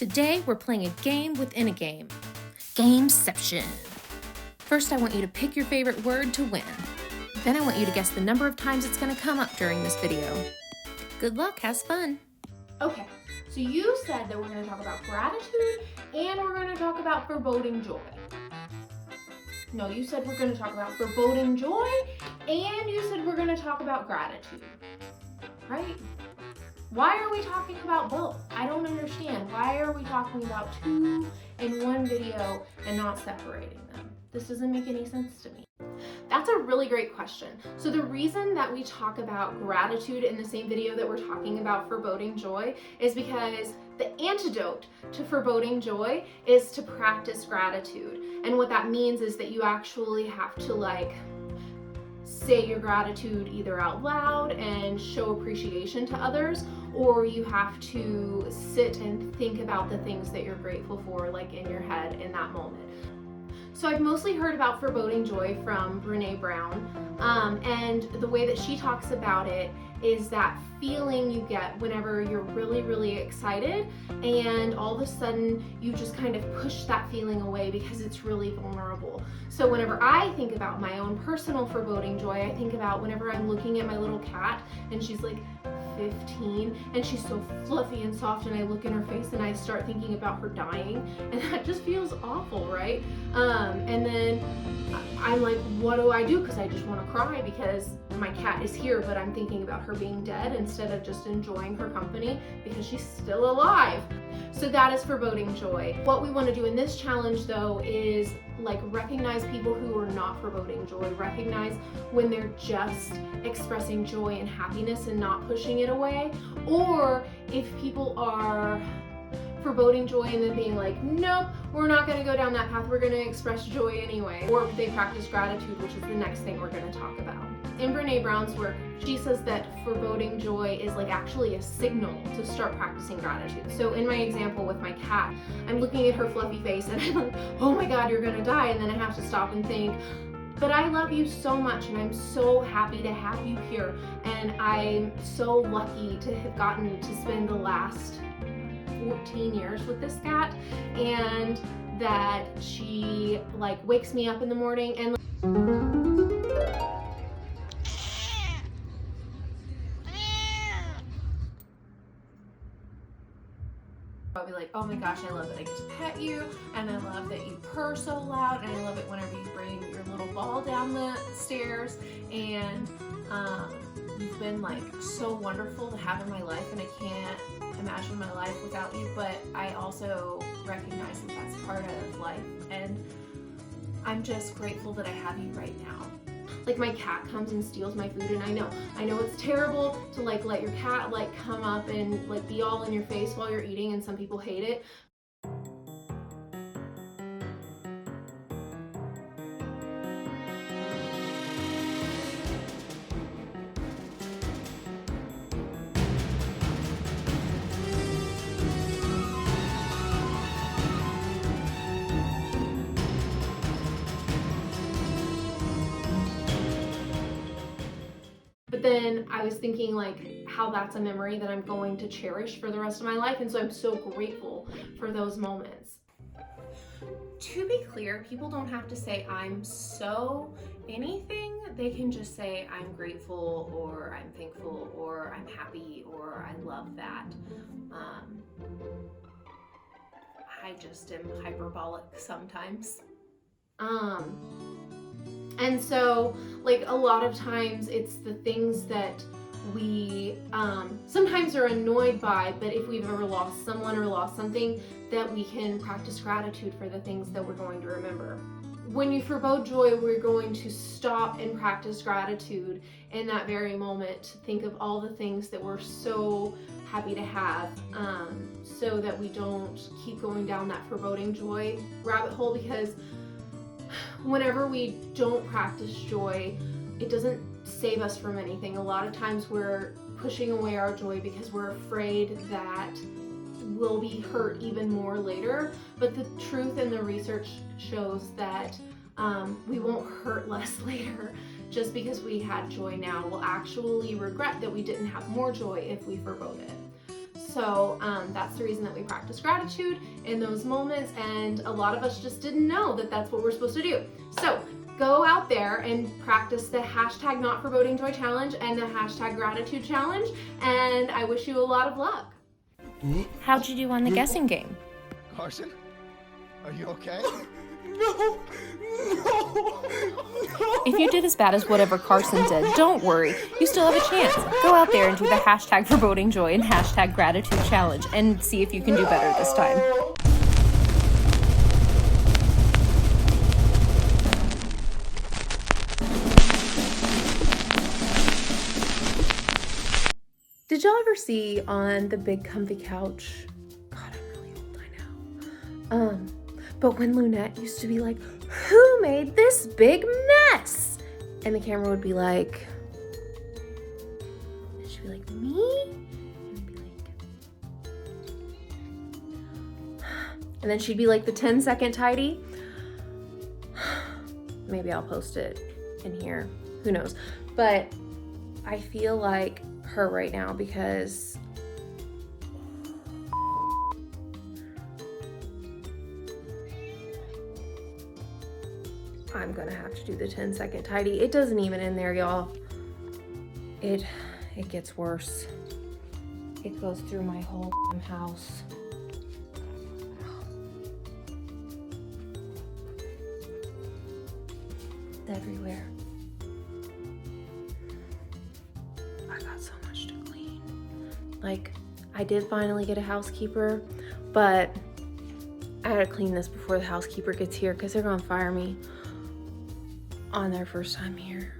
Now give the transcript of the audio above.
Today, we're playing a game within a game. Gameception. First, I want you to pick your favorite word to win. Then I want you to guess the number of times it's going to come up during this video. Good luck, have fun. Okay, so you said that we're going to talk about gratitude and we're going to talk about foreboding joy. No, you said we're going to talk about foreboding joy and you said we're going to talk about gratitude, right? Why are we talking about both? I don't understand. Why are we talking about two in one video and not separating them? This doesn't make any sense to me. That's a really great question. So the reason that we talk about gratitude in the same video that we're talking about foreboding joy is because the antidote to foreboding joy is to practice gratitude. And what that means is that you actually have to say your gratitude either out loud and show appreciation to others, or you have to sit and think about the things that you're grateful for in your head in that moment. So I've mostly heard about foreboding joy from Brené Brown, and the way that she talks about it is that feeling you get whenever you're really, really excited and all of a sudden you just kind of push that feeling away because it's really vulnerable. So whenever I think about my own personal foreboding joy, I think about whenever I'm looking at my little cat and she's 15 and she's so fluffy and soft, and I look in her face and I start thinking about her dying, and that just feels awful, right? And then I'm like, what do I do? Because I just want to cry because my cat is here, but I'm thinking about her being dead instead of just enjoying her company because she's still alive. So that is foreboding joy. What we want to do in this challenge though is recognize people who are not foreboding joy, recognize when they're just expressing joy and happiness and not pushing it away, or if people are foreboding joy and then being nope, we're not going to go down that path, we're going to express joy anyway, or if they practice gratitude, which is the next thing we're going to talk about. In Brené Brown's work, she says that foreboding joy is actually a signal to start practicing gratitude. So in my example with my cat, I'm looking at her fluffy face and I'm like, oh my God, you're going to die, and then I have to stop and think, but I love you so much and I'm so happy to have you here, and I'm so lucky to have gotten to spend the last 14 years with this cat, and that she wakes me up in the morning and I'll be like, oh my gosh, I love that I get to pet you, and I love that you purr so loud, and I love it whenever you bring your little ball down the stairs, and you've been so wonderful to have in my life, and I can't imagine my life without you, but I also recognize that that's part of life, and I'm just grateful that I have you right now. My cat comes and steals my food, and I know it's terrible to let your cat come up and be all in your face while you're eating, and some people hate it. But then I was thinking how that's a memory that I'm going to cherish for the rest of my life, and so I'm so grateful for those moments. To be clear, people don't have to say I'm so anything. They can just say I'm grateful, or I'm thankful, or I'm happy, or I love that. I just am hyperbolic sometimes. And so a lot of times it's the things that we sometimes are annoyed by, but if we've ever lost someone or lost something, that we can practice gratitude for the things that we're going to remember. When you forebode joy, we're going to stop and practice gratitude in that very moment, to think of all the things that we're so happy to have, so that we don't keep going down that foreboding joy rabbit hole, because whenever we don't practice joy, it doesn't save us from anything. A lot of times we're pushing away our joy because we're afraid that we'll be hurt even more later. But the truth and the research shows that we won't hurt less later. Just because we had joy now, we'll actually regret that we didn't have more joy if we forebode it. So that's the reason that we practice gratitude in those moments, and a lot of us just didn't know that that's what we're supposed to do. So go out there and practice the hashtag not foreboding joy challenge and the hashtag gratitude challenge, and I wish you a lot of luck. How'd you do on the guessing game? Carson, are you okay? No! If you did as bad as whatever Carson did, don't worry. You still have a chance. Go out there and do the hashtag foreboding joy and hashtag gratitude challenge and see if you can do better this time. Did y'all ever see on the big comfy couch? God, I'm really old, I know. But when Lunette used to be like, who made this big mess? And the camera would be like, and she'd be like, me? And be like, and then she'd be like the 10-second tidy. Maybe I'll post it in here, who knows? But I feel like her right now because I'm gonna have to do the 10-second tidy. It doesn't even end there, y'all. It gets worse. It goes through my whole house. It's everywhere. I got so much to clean. Like, I did finally get a housekeeper, but I gotta clean this before the housekeeper gets here because they're gonna fire me on their first time here.